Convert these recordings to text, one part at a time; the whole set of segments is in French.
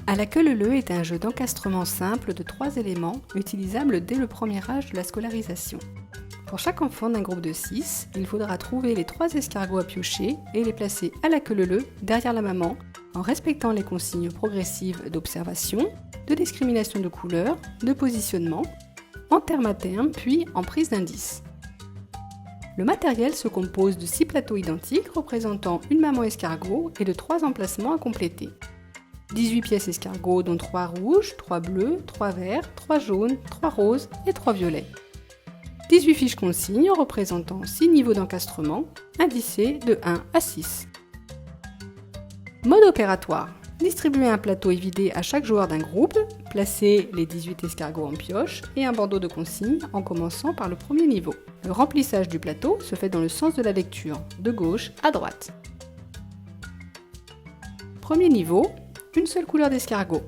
À la queue leu est un jeu d'encastrement simple de 3 éléments utilisable dès le premier âge de la scolarisation. Pour chaque enfant d'un groupe de 6, il faudra trouver les 3 escargots à piocher et les placer à la queue leu derrière la maman en respectant les consignes progressives d'observation, de discrimination de couleur, de positionnement, en terme à terme puis en prise d'indice. Le matériel se compose de 6 plateaux identiques représentant une maman escargot et de 3 emplacements à compléter. 18 pièces escargots dont 3 rouges, 3 bleus, 3 verts, 3 jaunes, 3 roses et 3 violets. 18 fiches consignes représentant 6 niveaux d'encastrement, indicés de 1 à 6. Mode opératoire. Distribuer un plateau et vider à chaque joueur d'un groupe, placer les 18 escargots en pioche et un bandeau de consignes en commençant par le premier niveau. Le remplissage du plateau se fait dans le sens de la lecture, de gauche à droite. Premier niveau, une seule couleur d'escargot.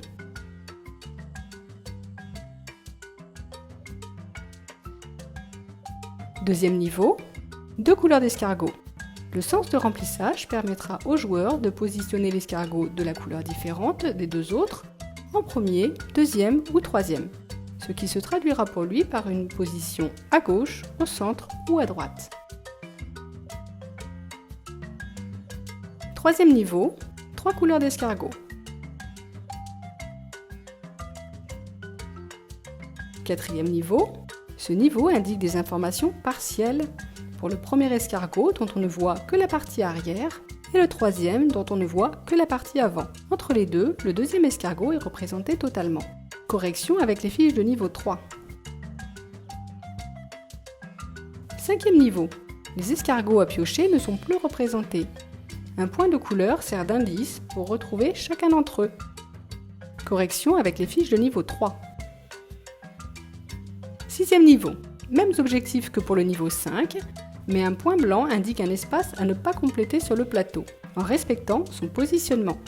Deuxième niveau, 2 couleurs d'escargot. Le sens de remplissage permettra aux joueurs de positionner l'escargot de la couleur différente des 2 autres, en premier, deuxième ou troisième, ce qui se traduira pour lui par une position à gauche, au centre ou à droite. Troisième niveau, 3 couleurs d'escargot. Quatrième niveau, ce niveau indique des informations partielles pour le premier escargot dont on ne voit que la partie arrière et le troisième dont on ne voit que la partie avant. Entre les deux, le deuxième escargot est représenté totalement. Correction avec les fiches de niveau 3. Cinquième niveau. Les escargots à piocher ne sont plus représentés. Un point de couleur sert d'indice pour retrouver chacun d'entre eux. Correction avec les fiches de niveau 3. Sixième niveau. Mêmes objectifs que pour le niveau 5, mais un point blanc indique un espace à ne pas compléter sur le plateau, en respectant son positionnement.